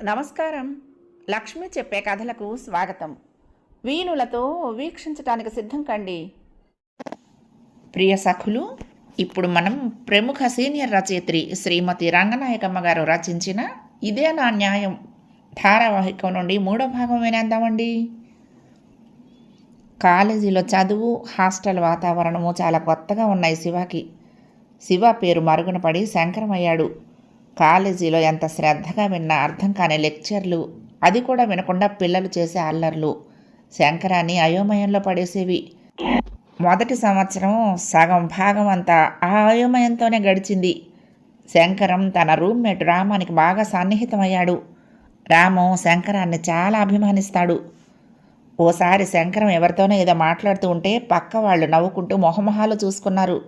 నమస్కారం. లక్ష్మి చెప్పే కథలకు స్వాగతం. వీణులతో వీక్షించటానికి సిద్ధం కండి. ప్రియ సఖులు, ఇప్పుడు మనం ప్రముఖ సీనియర్ రచయిత్రి శ్రీమతి రంగనాయకమ్మ గారు రచించిన ఇదే నా న్యాయం ధారావాహికం నుండి 3వ భాగం వినేద్దామండి. కాలేజీలో చదువు, హాస్టల్ వాతావరణము చాలా కొత్తగా ఉన్నాయి శివకి. శివ పేరు మరుగున పడి శంకరమయ్యాడు. కాలేజీలో ఎంత శ్రద్ధగా విన్నా అర్థం కాని లెక్చర్లు, అది కూడా వినకుండా పిల్లలు చేసే అల్లర్లు శంకరాన్ని అయోమయంలో పడేసేవి. మొదటి సంవత్సరం సగం భాగం అంతా ఆ అయోమయంతోనే గడిచింది. శంకరం తన రూమ్మేట్ రామానికి బాగా సన్నిహితమయ్యాడు. రాము శంకరాన్ని చాలా అభిమానిస్తాడు. ఓసారి శంకరం ఎవరితోనో ఏదో మాట్లాడుతూ ఉంటే పక్క వాళ్ళు నవ్వుకుంటూ మొహమొహాలు చూసుకున్నారు.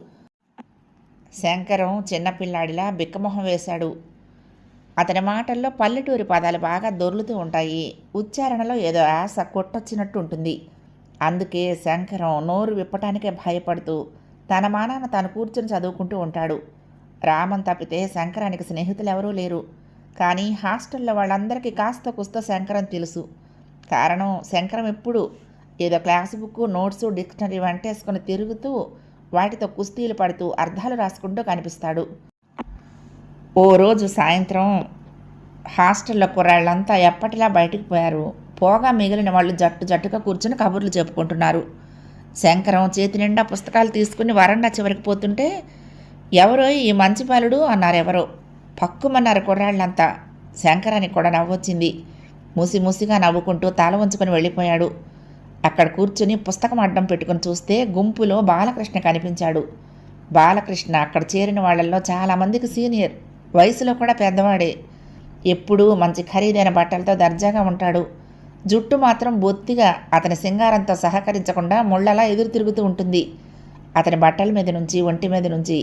శంకరం చిన్నపిల్లాడిలా బిక్కమొహం వేశాడు. అతని మాటల్లో పల్లెటూరి పదాలు బాగా దొర్లుతూ ఉంటాయి. ఉచ్చారణలో ఏదో ఆశ కొట్టొచ్చినట్టు ఉంటుంది. అందుకే శంకరం నోరు విప్పటానికే భయపడుతూ తన మానాన తాను కూర్చుని చదువుకుంటూ ఉంటాడు. రామన్ తప్పితే శంకరానికి స్నేహితులు ఎవరూ లేరు. కానీ హాస్టల్లో వాళ్ళందరికీ కాస్త కుస్తో శంకరం తెలుసు. కారణం, శంకరం ఎప్పుడు ఏదో క్లాస్ బుక్, నోట్సు, డిక్షనరీ వెంటేసుకుని తిరుగుతూ వాటితో కుస్తీలు పడుతూ అర్థాలు రాసుకుంటూ కనిపిస్తాడు. ఓ రోజు సాయంత్రం హాస్టల్లో కుర్రాళ్ళంతా ఎప్పటిలా బయటికి పోయారు. పోగా మిగిలిన వాళ్ళు జట్టుగా కూర్చుని కబుర్లు చెప్పుకుంటున్నారు. శంకరం చేతి నిండా పుస్తకాలు తీసుకుని వరండా చివరికి పోతుంటే, ఎవరో ఈ మంచి బాలుడు అన్నారెవరో. పక్కుమన్నారు కుర్రాళ్ళంతా. శంకరానికి కూడా నవ్వొచ్చింది. ముసిముసిగా నవ్వుకుంటూ తల ఉంచుకొని వెళ్ళిపోయాడు. అక్కడ కూర్చుని పుస్తకం అడ్డం పెట్టుకుని చూస్తే గుంపులో బాలకృష్ణ కనిపించాడు. బాలకృష్ణ అక్కడ చేరిన వాళ్ళల్లో చాలామందికి సీనియర్, వయసులో కూడా పెద్దవాడే. ఎప్పుడూ మంచి ఖరీదైన బట్టలతో దర్జాగా ఉంటాడు. జుట్టు మాత్రం బొత్తిగా అతని సింగారంతో సహకరించకుండా ముళ్ళలా ఎదురు తిరుగుతూ ఉంటుంది. అతని బట్టల మీద నుంచి, ఒంటి మీద నుంచి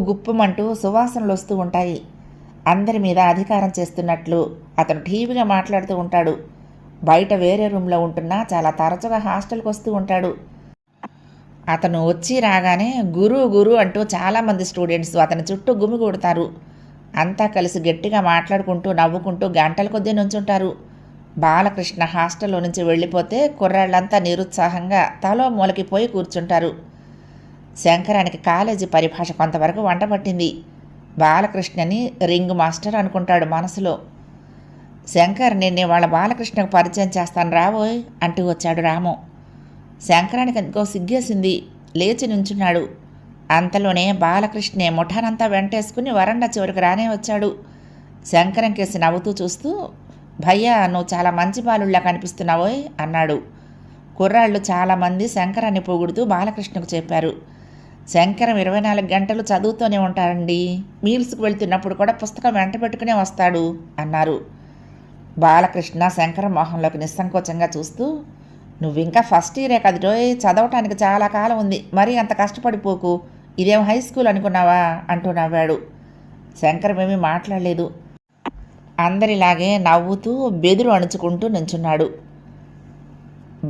గుప్పుమంటూ సువాసనలు వస్తూ ఉంటాయి. అందరి మీద అధికారం చేస్తున్నట్లు అతను టీవీగా మాట్లాడుతూ ఉంటాడు. బయట వేరే రూమ్లో ఉంటున్నా చాలా తరచుగా హాస్టల్కి వస్తూ ఉంటాడు. అతను వచ్చి రాగానే గురు అంటూ చాలామంది స్టూడెంట్స్ అతని చుట్టూ గుమిగూడతారు. అంతా కలిసి గట్టిగా మాట్లాడుకుంటూ నవ్వుకుంటూ గంటల కొద్దీ నుంచుంటారు. బాలకృష్ణ హాస్టల్లో నుంచి వెళ్ళిపోతే కుర్రాళ్ళంతా నిరుత్సాహంగా తలో మూలకి పోయి కూర్చుంటారు. శంకరానికి కాలేజీ పరిభాష కొంతవరకు వంటపట్టింది. బాలకృష్ణని రింగ్ మాస్టర్ అనుకుంటాడు మనసులో. శంకర్, నిన్నే వాళ్ళ బాలకృష్ణకు పరిచయం చేస్తాను రావోయ్ అంటూ వచ్చాడు రాము. శంకరానికి ఎంతో సిగ్గేసింది. లేచి నుంచున్నాడు. అంతలోనే బాలకృష్ణే ముఠానంతా వెంటేసుకుని వరండా చివరికి రానే వచ్చాడు. శంకరం కేసి నవ్వుతూ చూస్తూ, భయ్యా, నువ్వు చాలా మంచి బాలుళ్ళ కనిపిస్తున్నావోయ్ అన్నాడు. కుర్రాళ్ళు చాలామంది శంకరాన్ని పొగుడుతూ బాలకృష్ణకు చెప్పారు. శంకరం 24 గంటలు చదువుతూనే ఉంటారండి. మీల్స్కి వెళ్తున్నప్పుడు కూడా పుస్తకం వెంట పెట్టుకునే వస్తాడు అన్నారు. బాలకృష్ణ శంకరం మొహంలోకి నిస్సంకోచంగా చూస్తూ, నువ్వింకా ఫస్ట్ ఇయరే కదటోయ్, చదవటానికి చాలా కాలం ఉంది, మరీ అంత కష్టపడిపోకు, ఇదేం హై స్కూల్ అనుకున్నావా అంటూ నవ్వాడు. శంకరం ఏమీ మాట్లాడలేదు. అందరిలాగే నవ్వుతూ బెదురు అణుచుకుంటూ నుంచున్నాడు.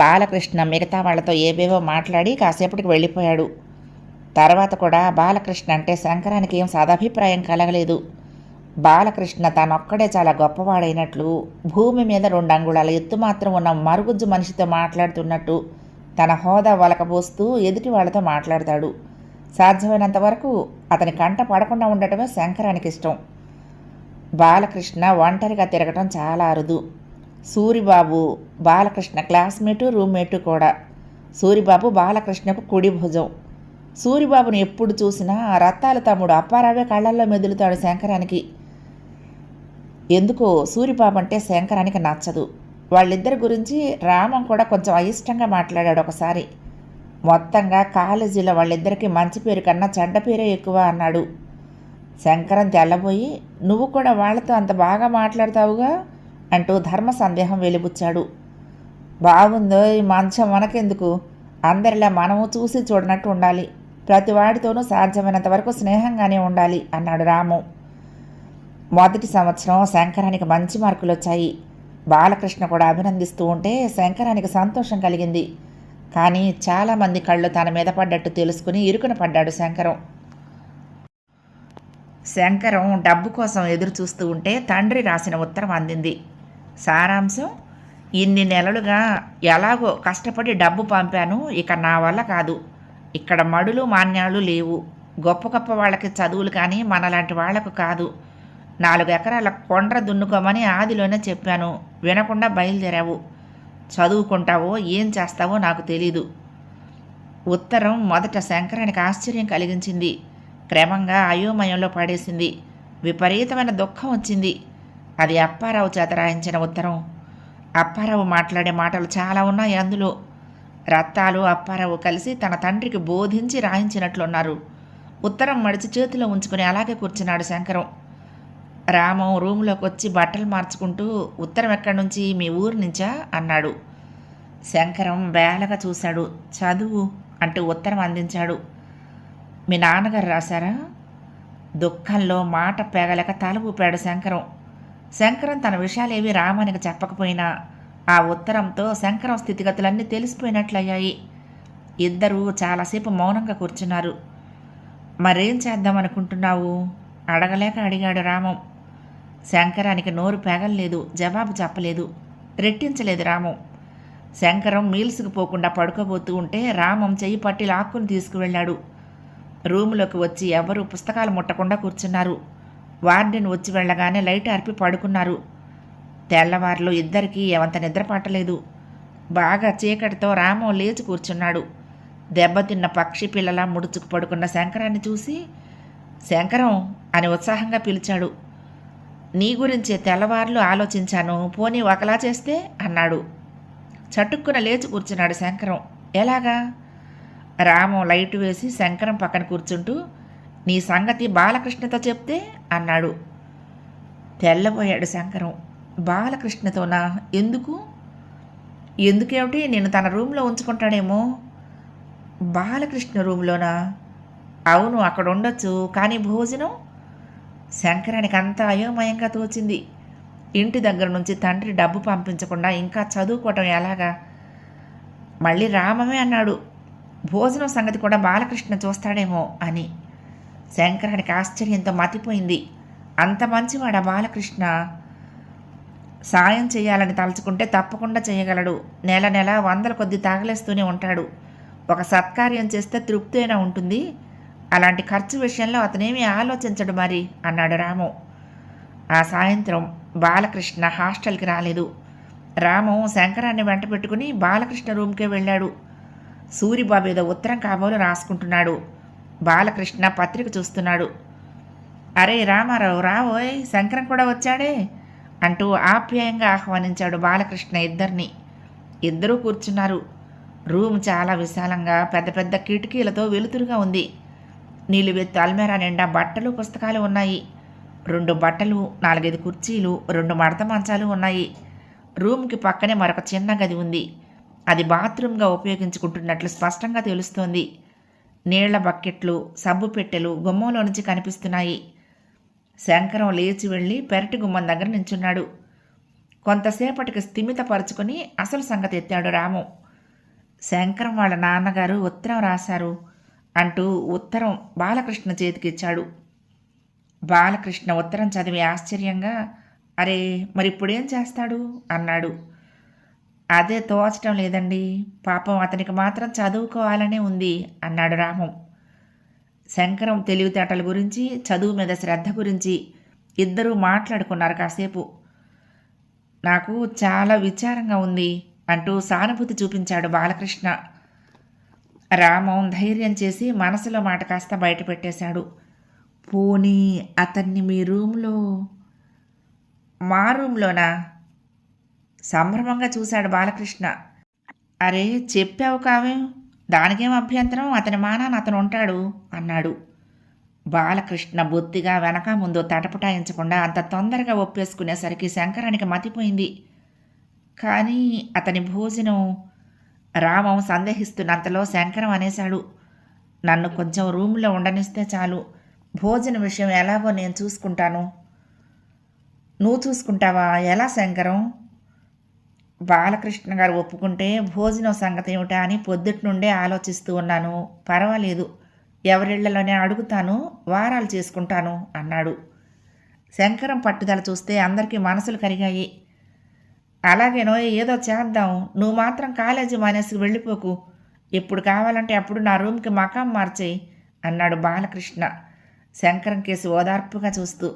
బాలకృష్ణ మిగతా వాళ్లతో ఏవేవో మాట్లాడి కాసేపటికి వెళ్ళిపోయాడు. తర్వాత కూడా బాలకృష్ణ అంటే శంకరానికి ఏం సదభిప్రాయం కలగలేదు. బాలకృష్ణ తానొక్కడే చాలా గొప్పవాడైనట్లు, భూమి మీద 2 అంగుళాల ఎత్తు మాత్రం ఉన్న మరుగుజ్జు మనిషితో మాట్లాడుతున్నట్టు తన హోదా వలకబోస్తూ ఎదుటి వాళ్ళతో మాట్లాడతాడు. సాధ్యమైనంత వరకు అతని కంట పడకుండా ఉండటమే శంకరానికి ఇష్టం. బాలకృష్ణ ఒంటరిగా తిరగటం చాలా అరుదు. సూరిబాబు బాలకృష్ణ క్లాస్మేటు, రూమ్మేటు కూడా. సూరిబాబు బాలకృష్ణకు కుడి భుజం. సూరిబాబుని ఎప్పుడు చూసినా రత్తాల తమ్ముడు అప్పారావే కళ్ళల్లో మెదులుతాడు శంకరానికి. ఎందుకో సూరిబాబు అంటే శంకరానికి నచ్చదు. వాళ్ళిద్దరి గురించి రామం కూడా కొంచెం అయిష్టంగా మాట్లాడాడు ఒకసారి. మొత్తంగా కాలేజీలో వాళ్ళిద్దరికీ మంచి పేరు కన్నా చెడ్డ పేరే ఎక్కువ అన్నాడు. శంకరం తెల్లబోయి, నువ్వు కూడా వాళ్ళతో అంత బాగా మాట్లాడతావుగా అంటూ ధర్మ సందేహం వెలిబుచ్చాడు. బాగుందో ఈ మంచం మనకెందుకు, అందరిలా మనము చూసి చూడనట్టు ఉండాలి, ప్రతివాడితోనూ సాధ్యమైనంత వరకు స్నేహంగానే ఉండాలి అన్నాడు రాము. మొదటి సంవత్సరం శంకరానికి మంచి మార్కులు వచ్చాయి. బాలకృష్ణ కూడా అభినందిస్తూ ఉంటే శంకరానికి సంతోషం కలిగింది. కానీ చాలామంది కళ్ళు తన మీద పడ్డట్టు తెలుసుకుని ఇరుకున పడ్డాడు శంకరం. శంకరం డబ్బు కోసం ఎదురు చూస్తూ ఉంటే తండ్రి రాసిన ఉత్తరం అందింది. సారాంశం: ఇన్ని నెలలుగా ఎలాగో కష్టపడి డబ్బు పంపాను, ఇక నా వల్ల కాదు. ఇక్కడ మడులు మాన్యాలు లేవు. గొప్ప గొప్ప వాళ్ళకి చదువులు కానీ మనలాంటి వాళ్లకు కాదు. 4 ఎకరాల కొండ్ర దున్నుకోమని ఆదిలోనే చెప్పాను, వినకుండా బయలుదేరావు. చదువుకుంటావో ఏం చేస్తావో నాకు తెలీదు. ఉత్తరం మొదట శంకరానికి ఆశ్చర్యం కలిగించింది. క్రమంగా అయోమయంలో పడేసింది. విపరీతమైన దుఃఖం వచ్చింది. అది అప్పారావు చేత రాయించిన ఉత్తరం. అప్పారావు మాట్లాడే మాటలు చాలా ఉన్నాయి అందులో. రత్తాలు అప్పారావు కలిసి తన తండ్రికి బోధించి రాయించినట్లున్నారు. ఉత్తరం మడిచి చేతిలో ఉంచుకుని అలాగే కూర్చున్నాడు శంకరం. రామం రూములోకి వచ్చి బట్టలు మార్చుకుంటూ, ఉత్తరం ఎక్కడి నుంచి? మీ ఊరు నుంచా అన్నాడు. శంకరం బేలగా చూశాడు. చదువు అంటూ ఉత్తరం అందించాడు. మీ నాన్నగారు రాశారా? దుఃఖంలో మాట పెగలక తల ఊపాడు శంకరం. శంకరం తన విషయాలేవి రామానికి చెప్పకపోయినా ఆ ఉత్తరంతో శంకరం స్థితిగతులన్నీ తెలిసిపోయినట్లయ్యాయి. ఇద్దరూ చాలాసేపు మౌనంగా కూర్చున్నారు. మరేం చేద్దామనుకుంటున్నావు అడగలేక అడిగాడు రామం. శంకరానికి నోరు పెగల్లేదు, జవాబు చెప్పలేదు, రెట్టించలేదు రామం. శంకరం మీల్స్కి పోకుండా పడుకోబోతూ ఉంటే రామం చెయ్యి పట్టి లాక్కుని తీసుకువెళ్ళాడు. రూములోకి వచ్చి ఎవరూ పుస్తకాలు ముట్టకుండా కూర్చున్నారు. వార్డెన్ వచ్చి వెళ్ళగానే లైట్ అర్పి పడుకున్నారు. తెల్లవారులు ఇద్దరికీ ఏమంత నిద్ర పట్టలేదు. బాగా చీకటితో రామం లేచి కూర్చున్నాడు. దెబ్బతిన్న పక్షి పిల్లలా ముడుచుకు పడుకున్న శంకరాన్ని చూసి, శంకరం అని ఉత్సాహంగా పిలిచాడు. నీ గురించే తెల్లవారులు ఆలోచించాను, పోనీ ఒకలా చేస్తే అన్నాడు. చటుక్కున లేచి కూర్చున్నాడు శంకరం. ఎలాగా? రామం లైటు వేసి శంకరం పక్కన కూర్చుంటూ, నీ సంగతి బాలకృష్ణతో చెప్తే అన్నాడు. తెల్లబోయాడు శంకరం. బాలకృష్ణతోనా? ఎందుకు? ఎందుకేమిటి, నేను తన రూమ్లో ఉంచుకుంటాడేమో. బాలకృష్ణ రూమ్లోనా? అవును, అక్కడ ఉండొచ్చు, కానీ భోజనం? శంకరానికి అంతా అయోమయంగా తోచింది. ఇంటి దగ్గర నుంచి తండ్రి డబ్బు పంపించకుండా ఇంకా చదువుకోవటం ఎలాగా? మళ్ళీ రామమే అన్నాడు, భోజనం సంగతి కూడా బాలకృష్ణ చూస్తాడేమో అని. శంకరానికి ఆశ్చర్యంతో మతిపోయింది. అంత మంచివాడా బాలకృష్ణ? సాయం చేయాలని తలుచుకుంటే తప్పకుండా చేయగలడు. నెల నెల 100 కొద్దీ తాగలేస్తూనే ఉంటాడు. ఒక సత్కార్యం చేస్తే తృప్తి అయినా ఉంటుంది. అలాంటి ఖర్చు విషయంలో అతనేమీ ఆలోచించడు మరి అన్నాడు రాము. ఆ సాయంత్రం బాలకృష్ణ హాస్టల్కి రాలేదు. రాము శంకరాన్ని వెంట పెట్టుకుని బాలకృష్ణ రూమ్కే వెళ్ళాడు. సూరిబాబు ఏదో ఉత్తరం కాబోలు రాసుకుంటున్నాడు. బాలకృష్ణ పత్రిక చూస్తున్నాడు. అరే రామారావు, రావోయ్, శంకరం కూడా వచ్చాడే అంటూ ఆప్యాయంగా ఆహ్వానించాడు బాలకృష్ణ ఇద్దరిని. ఇద్దరూ కూర్చున్నారు. రూమ్ చాలా విశాలంగా పెద్ద పెద్ద కిటికీలతో వెలుతురుగా ఉంది. నీలివెత్తు అల్మేరా నిండా బట్టలు పుస్తకాలు ఉన్నాయి. 2 బట్టలు, 4-5 కుర్చీలు, 2 మడత మంచాలు ఉన్నాయి. రూమ్కి పక్కనే మరొక చిన్న గది ఉంది. అది బాత్రూమ్గా ఉపయోగించుకుంటున్నట్లు స్పష్టంగా తెలుస్తోంది. నీళ్ల బకెట్లు, సబ్బు పెట్టెలు గుమ్మంలో నుంచి కనిపిస్తున్నాయి. శంకరం లేచి వెళ్ళి పెరటి గుమ్మం దగ్గర నించున్నాడు. కొంతసేపటికి స్థిమితపరుచుకొని అసలు సంగతి ఎత్తాడు రాము. శంకరం వాళ్ళ నాన్నగారు ఉత్తరం రాశారు అంటూ ఉత్తరం బాలకృష్ణ చేతికిచ్చాడు. బాలకృష్ణ ఉత్తరం చదివి ఆశ్చర్యంగా, అరే మరిప్పుడేం చేస్తాడు అన్నాడు. అదే తోచటం లేదండి, పాపం అతనికి మాత్రం చదువుకోవాలనే ఉంది అన్నాడు రాము. శంకరం తెలివితేటల గురించి, చదువు మీద శ్రద్ధ గురించి ఇద్దరూ మాట్లాడుకున్నారు కాసేపు. నాకు చాలా విచారంగా ఉంది అంటూ సానుభూతి చూపించాడు బాలకృష్ణ. రామం ధైర్యం చేసి మనసులో మాట కాస్త బయట పెట్టేశాడు. పోనీ అతన్ని మీ రూమ్లో? మా రూమ్లోనా? సంభ్రమంగా చూశాడు బాలకృష్ణ. అరే చెప్పావు కావేం, దానికేం అభ్యంతరం, అతని మానాన అతను ఉంటాడు అన్నాడు. బాలకృష్ణ బొత్తిగా వెనక ముందు తటపటాయించకుండా అంత తొందరగా ఒప్పేసుకునేసరికి శంకరానికి మతిపోయింది. కానీ అతని భోజనం? రామం సందేహిస్తున్నంతలో శంకరం అనేశాడు, నన్ను కొంచెం రూమ్లో ఉండనిస్తే చాలు, భోజన విషయం ఎలాగో నేను చూసుకుంటాను. నువ్వు చూసుకుంటావా? ఎలా శంకరం? బాలకృష్ణ గారు ఒప్పుకుంటే భోజనం సంగతి ఏమిటా అని పొద్దుటి నుండే ఆలోచిస్తూ ఉన్నాను. పర్వాలేదు, ఎవరిళ్లలోనే అడుగుతాను, వారాలు చేసుకుంటాను అన్నాడు. శంకరం పట్టుదల చూస్తే అందరికీ మనసులు కరిగాయి. అలాగేనో ఏదో చేద్దాం, నువ్వు మాత్రం కాలేజీ మానేసి వెళ్ళిపోకు, ఎప్పుడు కావాలంటే అప్పుడు నా రూమ్కి మకాం మార్చేయి అన్నాడు బాలకృష్ణ శంకరం కేసి ఓదార్పుగా చూస్తూ.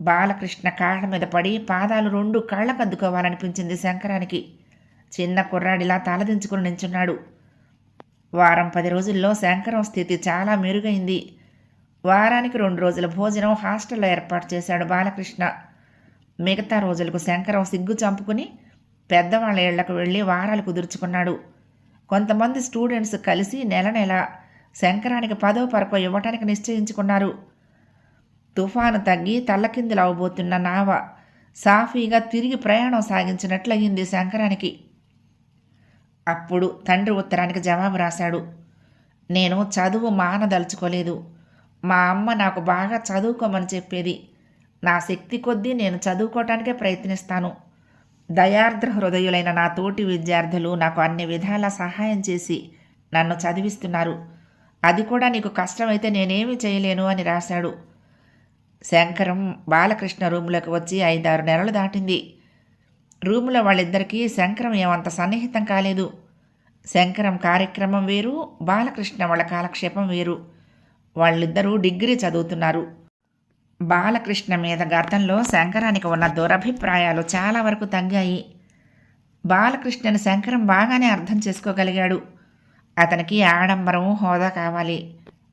బాలకృష్ణ కాళ్ళ మీద పడి పాదాలు 2 కళ్ళకద్దుకోవాలనిపించింది శంకరానికి. చిన్న కుర్రాడిలా తలదించుకుని నించున్నాడు. వారం 10 రోజుల్లో శంకరం స్థితి చాలా మెరుగైంది. వారానికి 2 రోజుల భోజనం హాస్టల్లో ఏర్పాటు చేశాడు బాలకృష్ణ. మిగతా రోజులకు శంకరం సిగ్గు చంపుకుని పెద్దవాళ్ళ ఇళ్లకు వెళ్ళి వారాలు కుదుర్చుకున్నాడు. కొంతమంది స్టూడెంట్స్ కలిసి నెల శంకరానికి 10వ పరకో ఇవ్వటానికి నిశ్చయించుకున్నారు. తుఫాను తగ్గి తల్లకిందులు అవబోతున్న నావ సాఫీగా తిరిగి ప్రయాణం సాగించినట్లయింది శంకరానికి. అప్పుడు తండ్రి ఉత్తరానికి జవాబు రాశాడు. నేను చదువు మానదలుచుకోలేదు. మా అమ్మ నాకు బాగా చదువుకోమని చెప్పేది. నా శక్తి కొద్దీ నేను చదువుకోవటానికే ప్రయత్నిస్తాను. దయార్ద్ర హృదయులైన నా తోటి విద్యార్థులు నాకు అన్ని విధాలా సహాయం చేసి నన్ను చదివిస్తున్నారు. అది కూడా నీకు కష్టమైతే నేనేమీ చేయలేను అని రాశాడు. శంకరం బాలకృష్ణ రూములోకి వచ్చి 5-6 నెలలు దాటింది. రూములో వాళ్ళిద్దరికీ శంకరం ఏమంత సన్నిహితం కాలేదు. శంకరం కార్యక్రమం వేరు, బాలకృష్ణ వాళ్ళ కాలక్షేపం వేరు. వాళ్ళిద్దరూ డిగ్రీ చదువుతున్నారు. బాలకృష్ణ మీద గతంలో శంకరానికి ఉన్న దురభిప్రాయాలు చాలా వరకు తగ్గాయి. బాలకృష్ణని శంకరం బాగానే అర్థం చేసుకోగలిగాడు. అతనికి ఆడంబరం, హోదా కావాలి.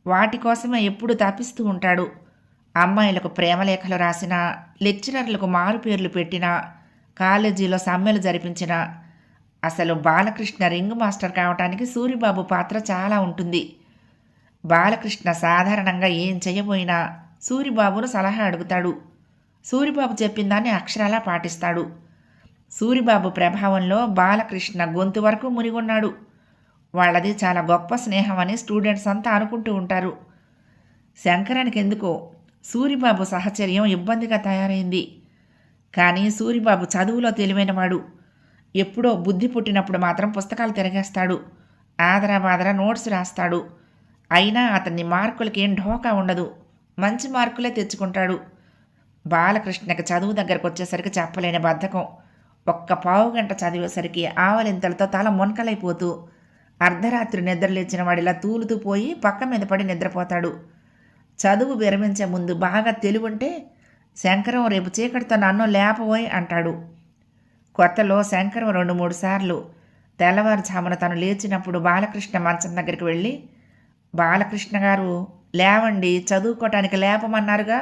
వాటి కోసమే ఎప్పుడు తప్పిస్తూ ఉంటాడు. అమ్మాయిలకు ప్రేమలేఖలు రాసినా, లెక్చరర్లకు మారు పేర్లు పెట్టినా, కాలేజీలో సమ్మెలు జరిపించినా, అసలు బాలకృష్ణ రింగ్ మాస్టర్ కావటానికి సూరిబాబు పాత్ర చాలా ఉంటుంది. బాలకృష్ణ సాధారణంగా ఏం చేయబోయినా సూరిబాబును సలహా అడుగుతాడు. సూరిబాబు చెప్పిన దాన్ని అక్షరాలా పాటిస్తాడు. సూరిబాబు ప్రభావంలో బాలకృష్ణ గొంతు వరకు మునిగొన్నాడు. వాళ్ళది చాలా గొప్ప స్నేహం అని స్టూడెంట్స్ అంతా అనుకుంటూ ఉంటారు. శంకరానికి ఎందుకో సూరిబాబు సహచర్యం ఇబ్బందిగా తయారైంది. కానీ సూరిబాబు చదువులో తెలివైనవాడు. ఎప్పుడో బుద్ధి పుట్టినప్పుడు మాత్రం పుస్తకాలు తిరగేస్తాడు. ఆదరాబాదరా నోట్స్ రాస్తాడు. అయినా అతన్ని మార్కులకి ఏం ఢోకా ఉండదు. మంచి మార్కులే తెచ్చుకుంటాడు. బాలకృష్ణకి చదువు దగ్గరకు వచ్చేసరికి చెప్పలేని బద్ధకం. ఒక్క పావుగంట చదివేసరికి ఆవలింతలతో తల మొనకలైపోతూ అర్ధరాత్రి నిద్రలేచిన వాడిలా తూలుతూ పోయి పక్క మీద పడి నిద్రపోతాడు. చదువు విరమించే ముందు బాగా తెలివుంటే శంకరం రేపు చీకటితో నన్ను లేపబోయ్ అంటాడు. కొత్తలో శంకరం 2-3 సార్లు తెల్లవారుజామున తను లేచినప్పుడు బాలకృష్ణ మంచం దగ్గరికి వెళ్ళి, బాలకృష్ణ గారు లేవండి, చదువుకోవటానికి లేపమన్నారుగా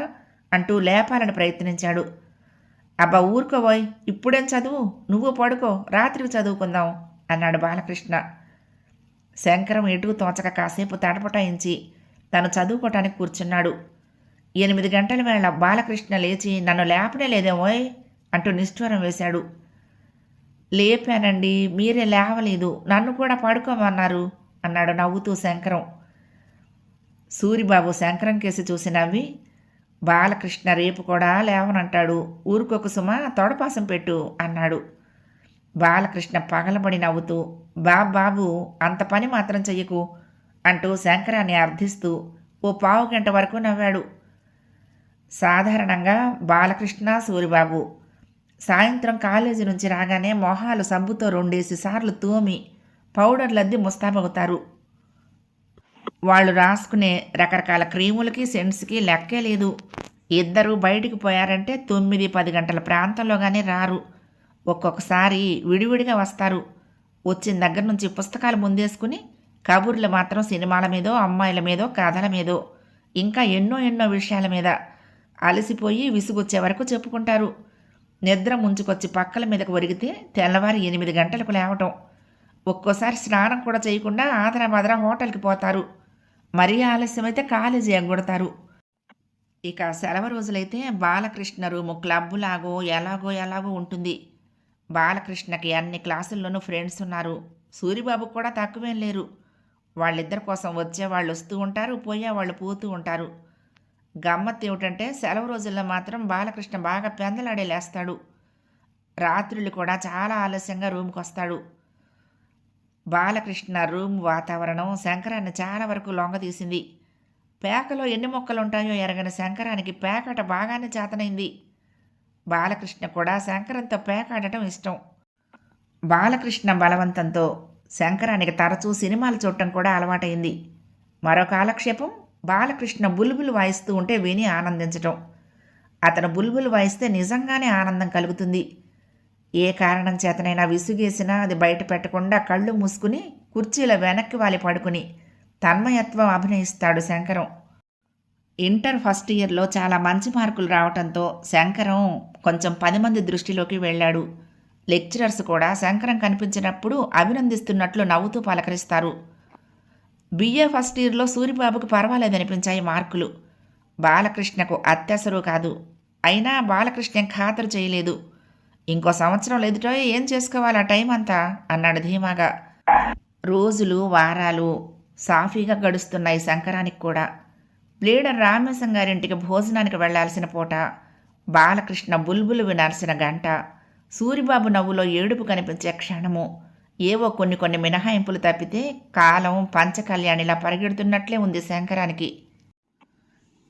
అంటూ లేపాలని ప్రయత్నించాడు. అబ్బా ఊరుకోబోయ్, ఇప్పుడేం చదువు, నువ్వు పడుకో, రాత్రికి చదువుకుందాం అన్నాడు బాలకృష్ణ. శంకరం ఎటు తోచక కాసేపు తడపటాయించి తను చదువుకోవటానికి కూర్చున్నాడు. 8 గంటల వేళ బాలకృష్ణ లేచి నన్ను లేపనే లేదేమోయ్ అంటూ నిష్ఠూరం వేశాడు. లేపానండి, మీరే లేవలేదు, నన్ను కూడా పడుకోమన్నారు అన్నాడు నవ్వుతూ శంకరం. సూరిబాబు శంకరం కేసి చూసి నవ్వి, బాలకృష్ణ రేపు కూడా లేవనంటాడు, ఊరుకోకు సుమా, తొడపాసం పెట్టు అన్నాడు. బాలకృష్ణ పగలబడి నవ్వుతూ, బాబు అంత పని మాత్రం చెయ్యకు అంటూ శంకరాన్ని అర్థిస్తూ ఓ పావుగంట వరకు నవ్వాడు. సాధారణంగా బాలకృష్ణ, సూరిబాబు సాయంత్రం కాలేజీ నుంచి రాగానే మొహాలు సబ్బుతో 2 సార్లు తోమి పౌడర్లద్ది ముస్తాబవుతారు. వాళ్ళు రాసుకునే రకరకాల క్రీములకి, సెంట్స్కి లెక్కే లేదు. ఇద్దరు బయటికి పోయారంటే 9-10 గంటల ప్రాంతంలోగానే రారు. ఒక్కొక్కసారి విడివిడిగా వస్తారు. వచ్చిన దగ్గర నుంచి పుస్తకాలు ముందేసుకుని కబుర్లు మాత్రం సినిమాల మీదో, అమ్మాయిల మీదో, కథల మీదో, ఇంకా ఎన్నో విషయాల మీద అలసిపోయి విసుగొచ్చే వరకు చెప్పుకుంటారు. నిద్ర ముంచుకొచ్చి పక్కల మీదకు ఒరిగితే తెల్లవారి 8 గంటలకు లేవటం. ఒక్కోసారి స్నానం కూడా చేయకుండా ఆదరాబాదరా హోటల్కి పోతారు. మరీ ఆలస్యమైతే కాలేజీ ఎగ్గొడతారు. ఇక సెలవు రోజులైతే బాలకృష్ణ రూము క్లబ్బులాగో ఎలాగో ఉంటుంది. బాలకృష్ణకి అన్ని క్లాసుల్లోనూ ఫ్రెండ్స్ ఉన్నారు. సూరిబాబుకు కూడా తక్కువేం లేరు. వాళ్ళిద్దరి కోసం వచ్చేవాళ్ళు వస్తూ ఉంటారు, పోయేవాళ్ళు పోతూ ఉంటారు. గమ్మత్తు ఏమిటంటే సెలవు రోజుల్లో మాత్రం బాలకృష్ణ బాగా పెందలాడే లేస్తాడు. రాత్రులు కూడా చాలా ఆలస్యంగా రూమ్కి వస్తాడు. బాలకృష్ణ రూమ్ వాతావరణం శంకరాన్ని చాలా వరకు లొంగదీసింది. పేకలో ఎన్ని మొక్కలుంటాయో ఎరగని శంకరానికి పేకాట బాగానే చేతనైంది. బాలకృష్ణ కూడా శంకరంతో పేకాడటం ఇష్టం. బాలకృష్ణ బలవంతంతో శంకరానికి తరచూ సినిమాలు చూడటం కూడా అలవాటైంది. మరో కాలక్షేపం బాలకృష్ణ బుల్బుల్ వాయిస్తూ ఉంటే విని ఆనందించటం. అతను బుల్బుల్ వాయిస్తే నిజంగానే ఆనందం కలుగుతుంది. ఏ కారణం చేతనైనా విసుగేసినా అది బయట పెట్టకుండా కళ్ళు మూసుకుని కుర్చీలో వెనక్కి వాలి పడుకుని తన్మయత్వం అభినయిస్తాడు శంకరం. ఇంటర్ ఫస్ట్ ఇయర్లో చాలా మంచి మార్కులు రావడంతో శంకరం కొంచెం 10 మంది దృష్టిలోకి వెళ్ళాడు. లెక్చరర్స్ కూడా శంకరం కనిపించినప్పుడు అభినందిస్తున్నట్లు నవ్వుతూ పలకరిస్తారు. బిఏ ఫస్ట్ ఇయర్లో సూరిబాబుకు పర్వాలేదనిపించాయి మార్కులు. బాలకృష్ణకు అత్యవసరం కాదు. అయినా బాలకృష్ణ ఖాతరు చేయలేదు. ఇంకో సంవత్సరం ఎదుటో ఏం చేసుకోవాలి ఆ టైం అంతా అన్నాడు ధీమాగా. రోజులు వారాలు సాఫీగా గడుస్తున్నాయి శంకరానికి కూడా. ప్లేడర్ రామేశం గారింటికి భోజనానికి వెళ్లాల్సిన పూట, బాలకృష్ణ బుల్బులు వినాల్సిన గంట, సూరిబాబు నవ్వులో ఏడుపు కనిపించే క్షణము, ఏవో కొన్ని మినహాయింపులు తప్పితే కాలం పంచకళ్యాణిలా పరిగెడుతున్నట్లే ఉంది శంకరానికి.